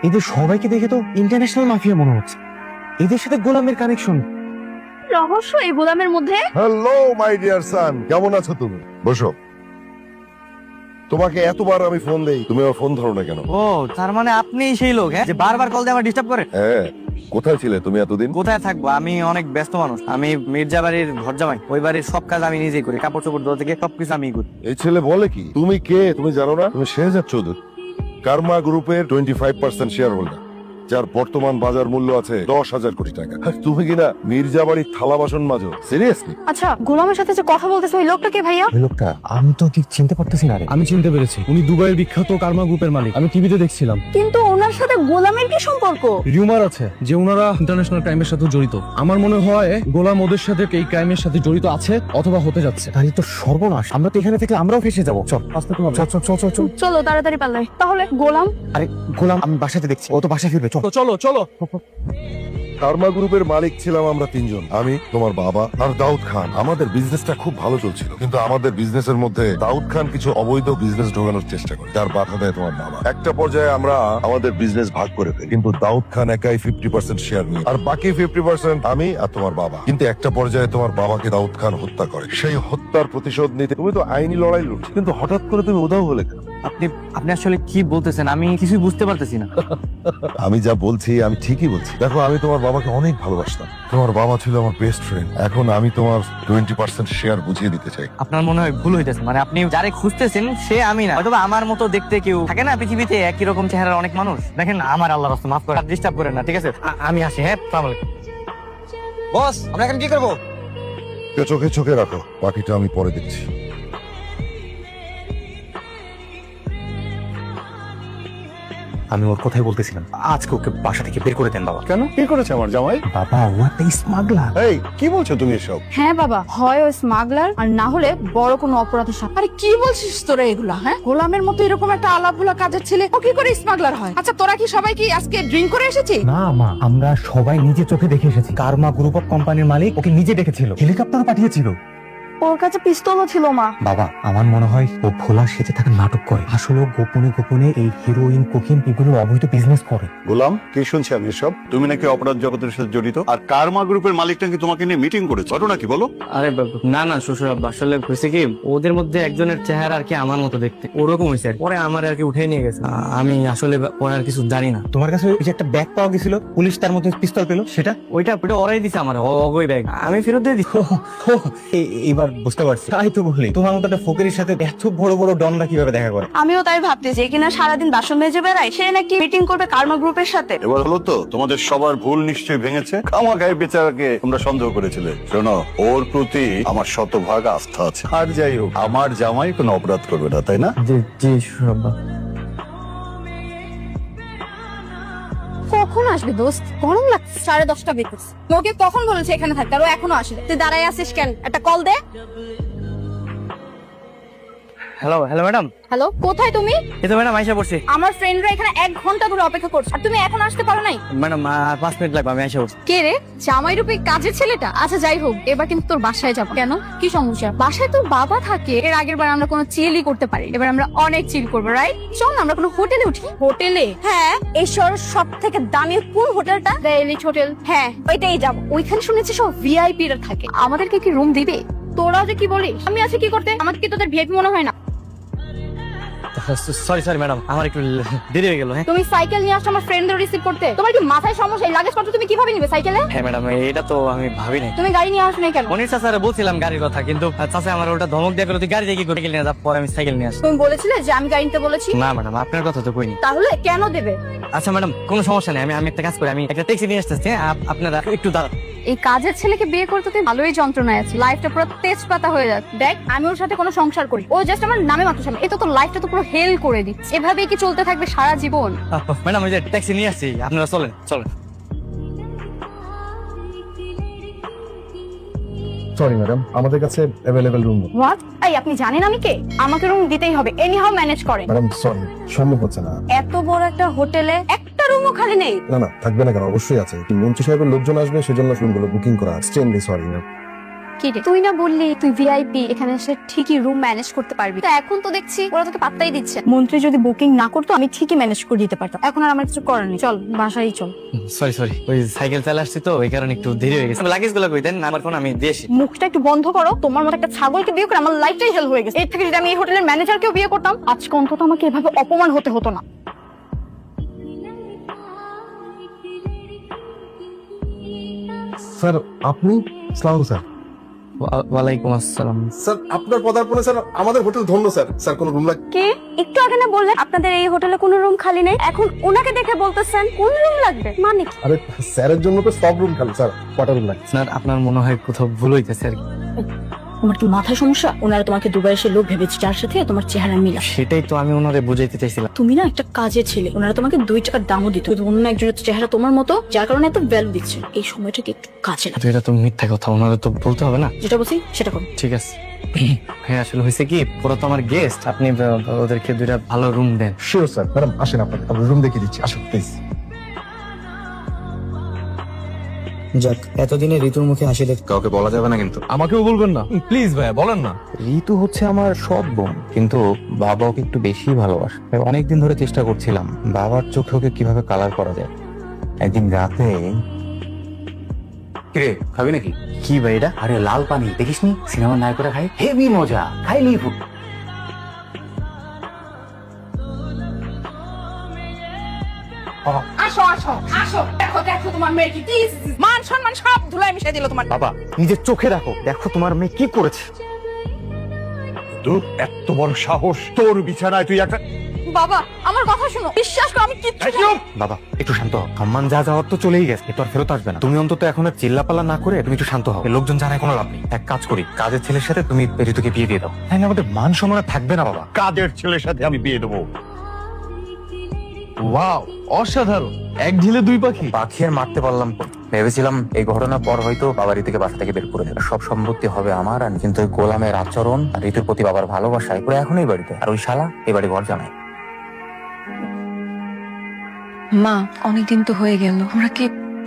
এদের সবাইকে দেখে তো ইন্টারন্যাশনাল মাফিয়া মনে হচ্ছে। এদের সাথে গোলামের কানেকশন। রহস্য এই গোলামের মধ্যে। হ্যালো মাই ডিয়ার সান, কেমন আছো তুমি? বসো। তোমাকে এতবার আমি ফোন দেই, তুমি আমার ফোন ধরো না কেন? ও, তার মানে আপনি সেই লোক যে বারবার কল দিয়ে আমার ডিস্টার্ব করে। হ্যাঁ, কোথায় ছিলে তুমি এতদিন? কোথায় থাকবো, আমি অনেক ব্যস্ত মানুষ। আমি মির্জা বাড়ির ঘর জামাই, ওই বাড়ির সব কাজ আমি নিজেই করি, কাপড় চোপড় ধোয়া থেকে সবকিছু আমি করি। এই ছেলে বলে কি? তুমি কে তুমি জানো না? তুমি শেহজাদ চৌধুরী, কার্মা গ্রুপের 25% শেয়ার হোল্ডার, যার বর্তমান বাজার মূল্য আছে 10,000 কোটি টাকা। আর তুমি কিনা মির্জা বাড়ির থালা বাসন মাজো? সিরিয়াসলি? আচ্ছা, গোলামের সাথে যে কথা বলতেছে ওই লোকটা কে ভাইয়া? ওই লোকটা আমি তো ঠিক চিনতে পারতেছি না রে। আমি চিনতে পেরেছি, উনি দুবাইয়ের বিখ্যাত কার্মা গ্রুপের মালিক। আমি টিভিতে দেখছিলাম। কিন্তু ওনার সাথে গোলামের কি সম্পর্ক? রিউমার আছে যে ওনারা ইন্টারন্যাশনাল ক্রাইমের সাথে জড়িত। আমার মনে হয় গোলাম ওদের সাথে এই ক্রাইমের সাথে জড়িত আছে অথবা হতে যাচ্ছে। তাহলে তো সর্বনাশ, আমরা তো এখানে থেকে আমরাও ফেসে যাবো। চল আস্তে করে চল চল চল চল চল। চলো তাড়াতাড়ি পাল্লাই। তাহলে গোলাম? আরে গোলাম আমি বাসাতে দেখছি, ও তো বাসায় ফিরবে। চল তো চলো চলো। কার্মা গ্রুপের মালিক ছিলাম আমরা তিনজন, আমি, তোমার বাবা আর দাউদ খান। আমাদের বিজনেসটা খুব ভালো চলছিল, কিন্তু আমাদের বিজনেসের মধ্যে দাউদ খান কিছু অবৈধ বিজনেস ঢোকানোর চেষ্টা করে, যার বাধা দেয় তোমার বাবা। একটা পর্যায়ে আমরা আমাদের বিজনেস ভাগ করে ফেলি, কিন্তু দাউদ খান একাই 50% শেয়ার নিয়ে, আর বাকি 50% আমি আর তোমার বাবা। কিন্তু একটা পর্যায়ে তোমার বাবাকে দাউদ খান হত্যা করে। সেই হত্যার প্রতিশোধ নিতে তুমি তো আইনি লড়াই লড়ছো, কিন্তু হঠাৎ করে তুমি উধাও হলে কেন? আপনি আপনি আসলে কি বলতেছেন? আমি কিছুই বুঝতে পারতেছি না। আমি যা বলছি আমি ঠিকই বলছি। দেখো, আমি তোমার বাবাকে অনেক ভালোবাসতাম, তোমার বাবা ছিল আমার বেস্ট ফ্রেন্ড। এখন আমি তোমার 20% শেয়ার বুঝিয়ে দিতে চাই। আপনার মনে হয় ভুল হইতেছে, মানে আপনি যারে খুঁজতেছেন সে আমি না। হয়তো আমার মতো দেখতে কেউ থাকে না পৃথিবীতে, একই রকম চেহারার অনেক মানুষ। দেখেন না, আমার আল্লাহর রাস্তা মাফ করে, ডিস্টার্ব করেন না, ঠিক আছে? আমি আসি। হ্যাঁ, আসসালামু আলাইকুম। বস, আমরা এখন কি করবো? চোখে চোখে রাখো, বাকিটা আমি পরে দেখছি। আমি ওর কথাই বলতেছিলাম, আজকে ওকে বাসা থেকে বের করে দেন বাবা। কেন? কি করেছে আমার জামাই? বাবা, ও একটা স্মাগলার। এই কি বলছো তুমি এসব? হ্যাঁ বাবা, হয় ও স্মাগলার আর না হলে বড় কোনো অপরাধের সাথে। আরে কি বলছিস তোরা এগুলা? হ্যাঁ, গোলামের মতো এরকম একটা আলাভোলা কাজের ছেলে ও কি করে স্মাগলার হয়? আচ্ছা, তোরা কি সবাই কি আজকে ড্রিঙ্ক করে এসেছিস? না মা, আমরা সবাই নিজে চোখে দেখে এসেছি। কার্মা গ্রুপ অফ কোম্পানির মালিক ওকে নিজে ডেকেছিল, হেলিকপ্টারও পাঠিয়েছিল। ওর কাছে পিস্তলও ছিল মা। বাবা, আমার মনে হয় ও ভোলা সেজে থাকা নাটক করে। আসলে ও গোপনে গোপনে এই হিরোইন, কোকিন এগুলোর অবৈধ বিজনেস করে। গোলাম, কি শুনছি আমি এসব? তুমি নাকি অপরাধ জগতের সাথে জড়িত, আর কার্মা গ্রুপের মালিক নাকি তোমাকে নিয়ে মিটিং করেছে। ঘটনা কি বলো? আরে না না শ্বশুর আব্বা, আসলে হয়েছে কি, ওদের মধ্যে একজনের চেহারা আর কি আমার মতো দেখতে, ওরকম হয়েছে। পরে আমার আর কি উঠে নিয়ে গেছে। আমি আসলে পরে আর কিছু জানি না। তোমার কাছে ওই যে একটা ব্যাগ পাওয়া গেছিল, পুলিশ তার মধ্যে পিস্তল পেলো, সেটা ওইটা ওরাই দিছে আমার, অগৈ ব্যাগ। আমি ফেরত দিয়ে দিচ্ছি। এবার বুঝতে পারছি। তাই তো বলি, তোমার মতো একটা ফকিরের সাথে এত বড় বড় ডনরা কিভাবে দেখা করে? আমিও তাই ভাবতেছি, কিনা সারাদিন বাসন মেজে বেড়ায়, সে নাকি মিটিং করবে কার্মা গ্রুপের সাথে। এবার হলো তো, তোমাদের সবার ভুল নিশ্চয়ই ভেঙেছে। খামাখাই বেচারাকে তোমরা সন্দেহ করেছিলে। শোনো, ওর প্রতি আমার শতভাগ আস্থা আছে। আর যাই হোক, আমার জামাই কোনো অপরাধ করবে না, তাই না? জি জি শ্বশুর আব্বা। কখন আসবে দোস্ত? গরম লাগছে। 10:30 বেজেছে। তোকে কখন বলেছে এখানে থাকতে, আর ও এখনো আসে? তুই দাঁড়ায় আছিস কেন? একটা কল দে। Hello hello madam. হ্যালো, কোথায় তুমি? এই তো ম্যাডাম আইসা পড়ছি। আমার ফ্রেন্ডরা এখানে 1 ঘন্টা ধরে অপেক্ষা করছে, আর তুমি এখন আসতে পারো নাই? ম্যাডাম 5 মিনিট লাগবে, আমি আইসা পড়ছি। কে রে, জামাই রূপে কাজের ছেলেটা? আচ্ছা যাই হোক, এবার কিন্তু তোর বাসায় যাবো। কেন, কি সমস্যা? বাসায় তোর বাবা থাকে। এর আগের বার আমরা কোনো চিলই করতে পারি, এবার আমরা অনেক চিল করবো, রাইট? চল না আমরা কোনো হোটেলে উঠি। হোটেলে? হ্যাঁ, এই শহরের সব থেকে দামি কোন হোটেলটা? The elite hotel. হ্যাঁ, ওইটাই যাবো। ওইখানে শুনেছি সব ভিআইপি রা থাকে। আমাদেরকে কি রুম দিবে? তোরা যে কি বলিস? আমি আছি কি করতে? আমাকে কি তোদের ভিআইপি মনে হয় না? সরি সরি ম্যাডাম, আমার একটু দেরি হয়ে গেল। হ্যাঁ তুমি সাইকেল নিয়ে আসছো আমার ফ্রেন্ডদের রিসিভ করতে? তোমার কি মাথায় সমস্যা? এই লাগেজ পত্র তুমি কিভাবে নিবে সাইকেলে? হ্যাঁ ম্যাডাম, এটা তো আমি ভাবি নাই। তুমি গাড়ি নিয়ে আসো না কেন? মনির চাচারে বলছিলাম গাড়ির কথা, কিন্তু চাচা আমার ওটা ধমক দিয়ে গেল, তুই গাড়ি দিয়ে কি করে নিয়ে যা। পরে আমি সাইকেল নিয়ে আসি। তুমি বলেছিলে যে আমি গাড়ি নিতে বলেছি? না ম্যাডাম, আপনার কথা তো কইনি। তাহলে কেন দেবে? আচ্ছা ম্যাডাম, কোনো সমস্যা নেই, আমি একটা কাজ করি, আমি একটা ট্যাক্সি নিয়ে আসতেছি। আপনারা একটু দাঁড়ান। এই কাজের ছেলেকে বিয়ে করতে তুই ভালোই যন্ত্রণায় আছিস। লাইফটা পুরো তেজপাতা হয়ে যাচ্ছে। দেখ, আমি ওর সাথে কোনো সংসার করি, ও জাস্ট আমার নামে মাত্র সামনে। এটা তো লাইফটা তো পুরো হেল করে দিচ্ছে। এভাবেই কি চলতে থাকবে সারা জীবন? ম্যাডাম, ওই যে ট্যাক্সি নিয়ে আসছি, আপনারা চলেন চলেন। সরি ম্যাডাম, আমাদের কাছে অ্যাভেলেবল রুম নেই। হোয়াট? এই আপনি জানেন আমি কে? আমাকে রুম দিতেই হবে, এনিহাউ ম্যানেজ করেন। ম্যাডাম সরি, সম্ভব হচ্ছে না। এত বড় একটা হোটেলে একটা রুমও খালি নেই? না না, থাকবে না কেন? অবশ্যই আছে। মন্ত্রী সাহেবের লোকজন আসবে, সেজন্য রুমগুলো বুকিং করা। Extremely sorry ma'am. কি রে তুই না বললি তুই ভিআইপি, এখানে এসে ঠিকই রুম ম্যানেজ করতে পারবি, তো এখন তো দেখছি ওরা তোকে পাত্তাই দিচ্ছে। মন্ত্রী যদি বুকিং না করতো আমি ঠিকই ম্যানেজ করে দিতে পারতাম, এখন আর আমার কিছু করার নেই। চল বাসায় চল। সরি ওই সাইকেল চালা আসছি তো ওই কারণে একটু দেরি হয়ে গেছে। লাগেজ গুলো কই দেন, আমার ফোন আমি দিয়েছি। মুখটা একটু বন্ধ করো, তোমার মতো একটা ছাগলকে বিয়ে করে আমার লাইফটাই হেল হয়ে গেছে। এর থেকে যদি আমি এই হোটেলের ম্যানেজারকেও বিয়ে করতাম আজকে অন্তত আমাকে এভাবে অপমান হতে হতো না। স্যার আপনি? সালাম স্যার। ওয়ালাইকুম আসসালাম। স্যার আপনার পদার্পণে স্যার আমাদের হোটেল ধন্য স্যার। স্যার কোন রুম লাগবে? কে একটু আগে না বললেন আপনাদের এই হোটেলে কোনো রুম খালি নেই, এখন ওনাকে দেখে বলতেছেন কোন রুম লাগবে? মানে কি? আরে স্যারের জন্য তো সব রুম খালি স্যার, কটা রুম লাগবে? স্যার আপনার মনে হয় কোথাও ভুল হইতেছে আর কি। তোমার কি মাথায় সমস্যা? ওনারা তোমাকে দুবাই এসে লোক ভেবেছে যার সাথে তোমার চেহারা মিলা। সেটাই তো আমি ওনারে বুঝাইতে চাইছিলাম। তুমি না একটা কাজের ছেলে, ওনারা তোমাকে 2 টাকার দামও দিত, কিন্তু অন্য একজনের চেহারা তোমার মতো যার কারণে এত ভ্যালু দিচ্ছে। এই সময়টাকে একটু কাজে লাগা। তো এটা তো মিথ্যা কথা, ওনারে তো বলতে হবে না। যেটা বলছি সেটা করো। ঠিক আছে। হ্যাঁ আসলে হয়েছে কি, পুরো তো আমার গেস্ট, আপনি ওদেরকে 2টা ভালো রুম দেন। Sure sir. ম্যাডাম আসেন, আপনাকে রুম দেখিয়ে দিচ্ছি, আসুন প্লিজ। যাক, এতদিনে ঋতুর মুখে হাসি দেখ। কাউকে বলা যাবে না কিন্তু। আমাকেও বলবেন না প্লিজ ভাইয়া, বলেন না। ঋতু হচ্ছে আমার সৎ বোন, কিন্তু বাবা ওকে একটু বেশি ভালোবাসে। তাই অনেকদিন ধরে চেষ্টা করছিলাম বাবার চোখে ওকে কিভাবে কালার করা যায়। একদিন রাতে, কিরে খাবি নাকি? কি ভাই এটা? আরে লাল পানি দেখিসনি? সিনেমার নায়করা খাই, হেভি মজা, খাইলি ফুট। আসো আসো আসো, দেখো দেখো তোমার মেয়ে কি মান সম্মান সব ধুলাই মিশাই দিল তোমার। বাবা নিজের চোখে দেখো, দেখো তোমার মেয়ে কি করেছে। তোর এত বড় সাহস, তোর বিছানায় তুই একটা বাবা আমার কথা শুনো, বিশ্বাস করো আমি কিচ্ছু জানি না। বাবা একটু শান্ত হও। সম্মান যা যাওয়ার তো চলেই গেছে, এ তো আর ফেরত আসবে না। তুমি অন্তত এখন আর চিল্লাপাল্লা না করে তুমি একটু শান্ত হও। লোকজন জানায় কোনো লাভ নেই। এক কাজ করি, কাজের ছেলের সাথে তুমি ঋতুকে বিয়ে দিয়ে দাও, তাই না আমাদের মান সম্মান আর থাকবে না। বাবা কাজের ছেলের সাথে আমি বিয়ে দেবো? ওয়াও, অসাধারণ, এক ঢিলে 2 পাখি। পাখি আর মারতে পারলাম কই? ভেবেছিলাম এই ঘটনার পর হয়তো বাবা ঋতুকে বাসা থেকে বের করে দেবে, সব সম্পত্তি হবে আমার। আর কিন্তু ওই গোলামের আচরণ আর ঋতুর প্রতি বাবার ভালোবাসায় পুরো এখন এই বাড়িতে, আর ওই শালা এই বাড়ি ঘর জামাই। মা অনেকদিন তো হয়ে গেল, আমরা কি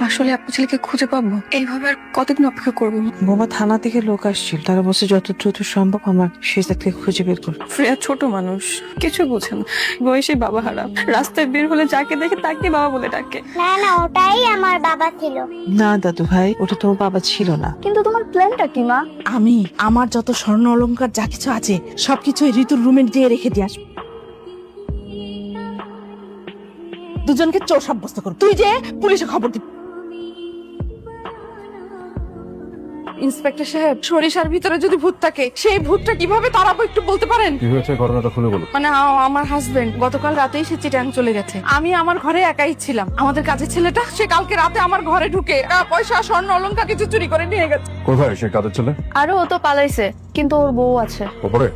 আসলে আপনার ছেলেকে খুঁজে পাবো? এইভাবে আর কতদিন অপেক্ষা করবো? বোমা থানা থেকে লোক আসছিল, তারা বলছে যত দ্রুত সম্ভব আমার শেষদাকে খুঁজে বের করো। ফ্রেয়া ছোট মানুষ, কিছু বোঝে না, বয়সে বাবা হারা, রাস্তায় বের হলে যাকে দেখে তাকে বাবা বলে ডাকে। না না, ওটাই আমার বাবা ছিল। না দাদু ভাই, ওটা তোমার বাবা ছিল না। কিন্তু তোমার প্ল্যানটা কি মা? আমি আমার যত স্বর্ণ অলংকার যা কিছু আছে সবকিছু ঋতুর রুমে দিয়ে রেখে দিয়ে আসবো। দুজনকে চোর সাব্যস্ত করো, তুই যে পুলিশে খবর দিবি। ইন্সপেক্টর সাহেব, সরিষার ভিতরে যদি ভূত থাকে সেই ভূতটা কিভাবে তাড়াবো একটু বলতে পারেন? কি হয়েছে ঘটনাটা খুলে বলো। মানে আমার হাজবেন্ড গতকাল রাতেই সে চিটাং চলে গেছে, আমি আমার ঘরে একাই ছিলাম। আমাদের কাজের ছেলেটা সে কালকে রাতে আমার ঘরে ঢুকে পয়সা স্বর্ণ অলংকার কিছু চুরি করে নিয়ে গেছে। কোথায় সে কাজের ছেলে? আরো ও তো পালাইছে, কিন্তু ওর বউ আছে ওপরে।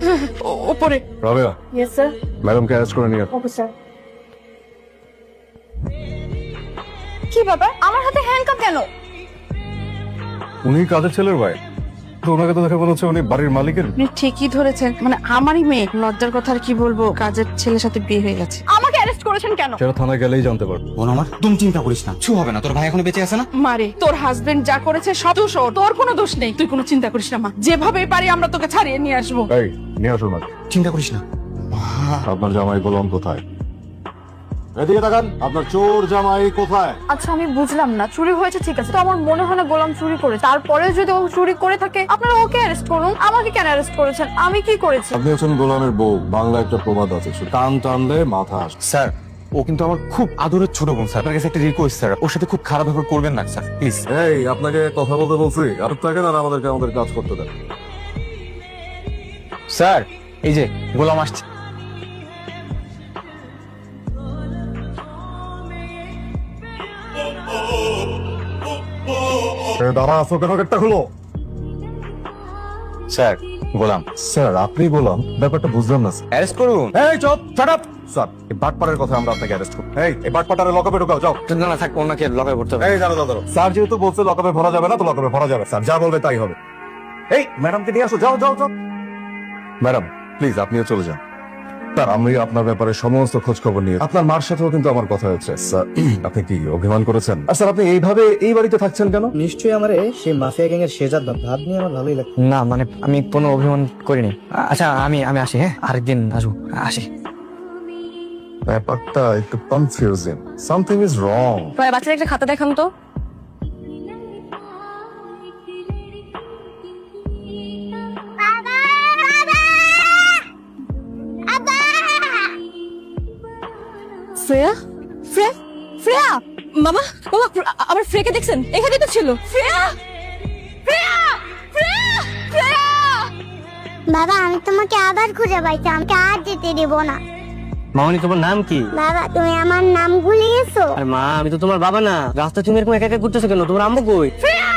ওপরে। Rabeya, yes sir. ম্যাডামকে অ্যারেস্ট করে নিয়ে ওকে স্যার। কি ব্যাপার, আমার হাতে হ্যান্ডকাপ কেন? উনি কাজের ছেলের ভাই, তো ওনাকে তো দেখে মনে হচ্ছে উনি বাড়ির মালিকের। আপনি ঠিকই ধরেছেন, মানে আমারই মেয়ে। লজ্জার কথা আর কি বলবো, কাজের ছেলের সাথে বিয়ে হয়ে গেছে। আমাকে অ্যারেস্ট করেছেন কেন? সেটা থানায় গেলেই জানতে পারবো। বোন আমার, তুমি চিন্তা করিস না, কিছু হবে না। তোর ভাই এখনো বেঁচে আছে না? মারে, তোর হাজবেন্ড যা করেছে সব দোষ ওর, তোর কোনো দোষ নেই। তুই কোনো চিন্তা করিস না মা, যেভাবে পারি আমরা তোকে ছাড়িয়ে নিয়ে আসবো। এই নিয়ে আসুন না। চিন্তা করিস না। আপনার জামাই গোলাম কোথায়? এদিকে তাকান, আপনার চোর জামাই কোথায়? আচ্ছা আমি বুঝলাম না, চুরি হয়েছে ঠিক আছে, তো আমার মনে হয় না গোলাম চুরি করে। তারপরে যদি ও চুরি করে থাকে আপনারা ওকে অ্যারেস্ট করুন, আমাকে কেন অ্যারেস্ট করেছেন? আমি কি করেছি? আপনি হচ্ছেন গোলামের বউ। বাংলা একটা প্রবাদ আছে, কান টানলে মাথা আসে। স্যার ও কিন্তু আমার খুব আদরের ছোট বোন স্যার, আপনার কাছে একটা রিকোয়েস্ট স্যার, ওর সাথে খুব খারাপ ব্যবহার করবেন না স্যার প্লিজ। এই আপনাকে কথা বলতে বলছি, আর থাকেন আর আমাদেরকে আমাদের কাজ করতে দেন। স্যার এই যে গোলাম আসছে। দাঁড়া আসো, কেন গেটটা খুলো? স্যার গোলাম। স্যার আপনি গোলাম? ব্যাপারটা বুঝলাম না। অ্যারেস্ট করুন। এই চুপ, শাট আপ। স্যার এই বাটপাড়ের কথা আমরা আপনাকে অ্যারেস্ট করব। এই বাটপাটারে লকআপে ঢোকাও, যাও। না না থাক, ওনাকে লকায় পড়তে হবে। এই দাঁড়াও দাঁড়াও, স্যার যেহেতু বলছে লকআপে ভরা যাবে না, তো লকআপে ভরা যাবে। স্যার যা বলবে তাই হবে। এই ম্যাডামকে নিয়ে আসো, যাও যাও যাও। ম্যাডাম প্লিজ আপনিও চলে যান। স্যার আমি আপনার ব্যাপারে সমস্ত খোঁজ খবর নিয়ে আপনার মার সাথেও কিন্তু আমার কথা হয়েছে স্যার। আপনি কি অভিমান করেছেন? আর স্যার আপনি এইভাবে এই বাড়িতে থাকছেন কেন? নিশ্চয়ই আমার সেই মাফিয়া গ্যাং এর শেজাদ ভাব নিয়ে আমার ভালোই লাগে। না মানে আমি কোনো অভিমান করিনি। আচ্ছা আমি আসি, হ্যাঁ আরেকদিন আসবো, আসি। ব্যাপারটা একটু কনফিউজিং, সামথিং ইজ রং। বাচ্চাদের একটা খাতা দেখান তো। শ্রেয়া শ্রেয়া শ্রেয়া মামা মামা আমার ফ্রেকে দেখছেন? এখানে তো ছিল শ্রেয়া শ্রেয়া শ্রেয়া শ্রেয়া। বাবা আমি তোমাকে আবার খুঁজে পাইছি, আমাকে আর যেতে দেবো না। মামনি তোমার নাম কি? বাবা তুমি আমার নাম ভুলে গেছো? আর মা আমি তো তোমার বাবা না। রাস্তায় তুমি এরকম একা একা ঘুরতেছো কেন? তোমার আম্মু কই? শ্রেয়া